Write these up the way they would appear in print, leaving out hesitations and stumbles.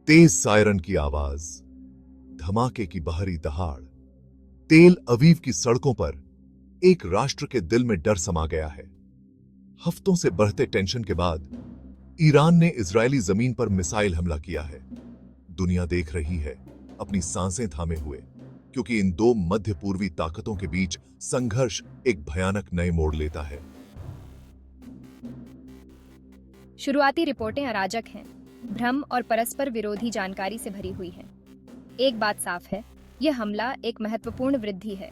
तेज siren की आवाज, धमाके की बाहरी दहाड़, तेल अवीव की सड़कों पर एक राष्ट्र के दिल में डर समा गया है। हफ्तों से बढ़ते टेंशन के बाद ईरान ने इजरायली जमीन पर मिसाइल हमला किया है। दुनिया देख रही है, अपनी सांसें थामे हुए, क्योंकि इन दो मध्य पूर्वी ताकतों के बीच संघर्ष एक भयानक नए मोड़ लेता है। शुरुआती रिपोर्टें अराजक हैं, भ्रम और परस्पर विरोधी जानकारी से भरी हुई हैं। एक बात साफ है, यह हमला एक महत्वपूर्ण वृद्धि है।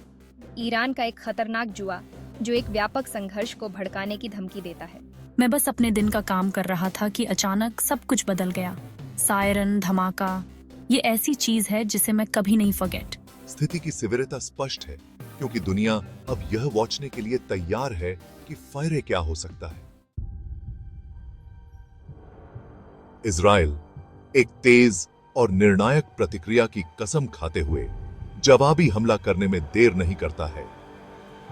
ईरान का एक खतरनाक जुआ जो एक व्यापक संघर्ष को भड़काने की धमकी देता है। मैं बस अपने दिन का काम कर रहा था कि अचानक सब कुछ बदल गया। सायरन, धमाका, ये ऐसी चीज है जिसे मैं कभी नहीं फॉरगेट। स्थिति की सिविरता स्पष्ट है, क्योंकि दुनिया अब यह वॉचने के लिए तैयार है कि फायरे क्या हो सकता है। इजराइल एक तेज और निर्णायक प्रतिक्रिया की कसम खाते हुए जवाबी हमला करने में देर नहीं करता है।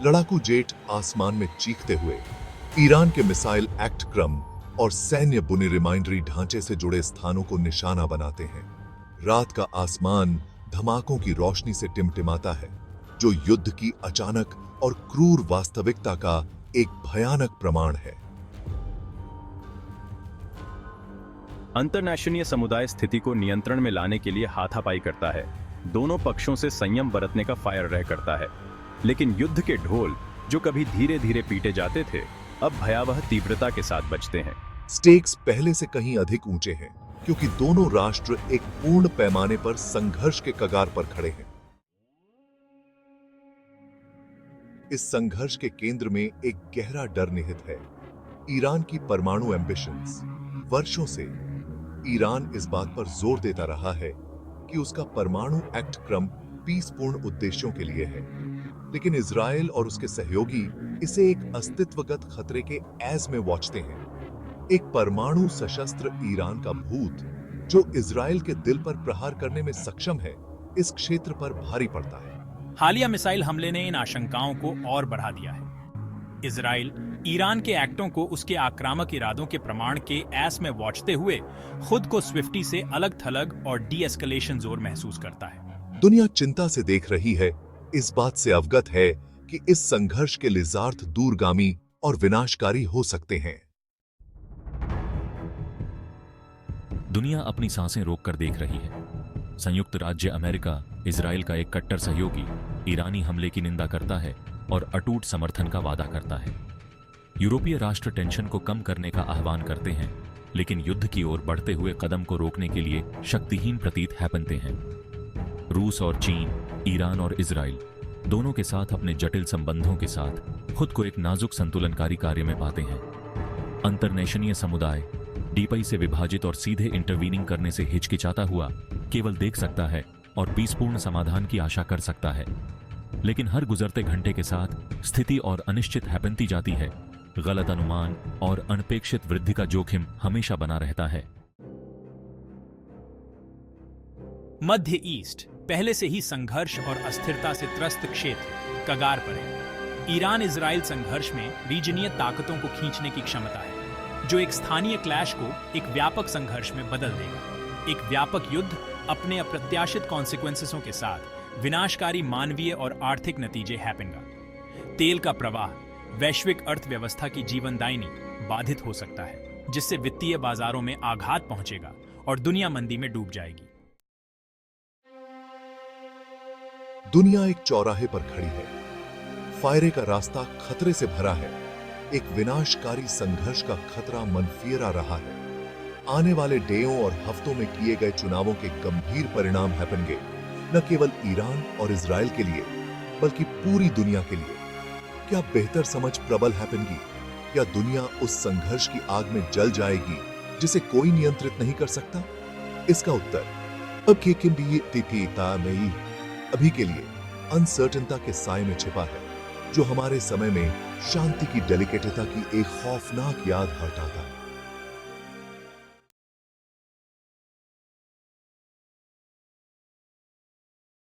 लड़ाकू जेट आसमान में चीखते हुए ईरान के मिसाइल एक्ट क्रम और सैन्य बुनी रिमाइंडरी ढांचे से जुड़े स्थानों को निशाना बनाते हैं। रात का आसमान धमाकों की रोशनी से टिमटिमाता है, जो युद्ध की अचानक और क्रूर वास्तविकता का एक भयानक प्रमाण है। अंतर्राष्ट्रीय समुदाय स्थिति को नियंत्रण में लाने के लिए हाथापाई करता है। दोनों पक्षों से संयम बरतने का फायर रह करता है, लेकिन युद्ध के ढोल जो कभी धीरे धीरे पीटे जाते थे, अब भयावह तीव्रता के साथ बजते हैं। स्टेक्स पहले से कहीं अधिक ऊंचे हैं, क्योंकि दोनों राष्ट्र एक पूर्ण पैमाने पर संघर्ष के कगार पर खड़े हैं। इस संघर्ष के केंद्र में एक गहरा डर निहित है, ईरान की परमाणु एम्बिशंस। वर्षों से ईरान इस बात पर जोर देता रहा है कि उसका परमाणु एक्ट क्रम पीसपूर्ण उद्देश्यों के लिए है, लेकिन इजराइल और उसके सहयोगी इसे एक अस्तित्वगत खतरे के एज में वॉचते हैं। एक परमाणु सशस्त्र ईरान का भूत जो इजराइल के दिल पर प्रहार करने में सक्षम है, इस क्षेत्र पर भारी पड़ता है। हालिया मिसाइल हमले ने इन आशंकाओं को और बढ़ा दिया है। इजराइल ईरान के एक्टों को उसके आक्रामक इरादों के प्रमाण के एस में वॉचते हुए खुद को स्विफ्टी से अलग थलग और डी एस्केलेशन जोन महसूस करता है। दुनिया चिंता से देख रही है, इस बात से अवगत है कि इस संघर्ष के लिजार्थ दूरगामी और विनाशकारी हो सकते हैं। दुनिया अपनी सांसें रोककर देख रही है। संयुक्त राज्य अमेरिका, इजराइल का एक कट्टर सहयोगी, ईरानी हमले की निंदा करता है और अटूट समर्थन का वादा करता है। यूरोपीय राष्ट्र टेंशन को कम करने का आह्वान करते हैं, लेकिन युद्ध की ओर बढ़ते हुए कदम को रोकने के लिए शक्तिहीन प्रतीत है बनते हैं। रूस और चीन, ईरान और इजराइल दोनों के साथ अपने जटिल संबंधों के साथ खुद को एक नाजुक संतुलनकारी कार्य में पाते हैं। अंतर्राष्ट्रीय समुदाय डीपाई से विभाजित और सीधे इंटरवीनिंग करने से हिचकिचाता हुआ केवल देख सकता है और पीसपूर्ण समाधान की आशा कर सकता है, लेकिन हर गुजरते घंटे के साथ स्थिति और अनिश्चित है बनती जाती है। गलत अनुमान और अनपेक्षित वृद्धि का जोखिम हमेशा बना रहता है। मध्य ईस्ट पहले से ही संघर्ष और अस्थिरता से त्रस्त क्षेत्र कगार पर है। ईरान इजराइल संघर्ष में रीजनीय ताकतों को खींचने की क्षमता है, जो एक स्थानीय क्लैश को एक व्यापक संघर्ष में बदल देगा। एक व्यापक युद्ध अपने अप्रत्याशित कॉन्सिक्वेंसेसों के साथ विनाशकारी मानवीय और आर्थिक नतीजे हैपेंगा। तेल का प्रवाह वैश्विक अर्थव्यवस्था की जीवनदायिनी बाधित हो सकता है, जिससे वित्तीय बाजारों में आघात पहुंचेगा और दुनिया मंदी में डूब जाएगी। दुनिया एक चौराहे पर खड़ी है। फायरे का रास्ता खतरे से भरा है। एक विनाशकारी संघर्ष का खतरा मनफियरा रहा है। आने वाले डेयों और हफ्तों में किए गए चुनावों के गंभीर परिणाम हैपेंगे, न केवल ईरान और इजराइल के लिए, बल्कि पूरी दुनिया के लिए। क्या बेहतर समझ प्रबल हैपेंगी, या दुनिया उस संघर्ष की आग में जल जाएगी जिसे कोई नियंत्रित नहीं कर सकता? इसका उत्तर अब अभी के लिए अनसर्टेनिटी के साए में छिपा है, जो हमारे समय में शांति की डेलिकेटता की एक खौफनाक याद हटाता है।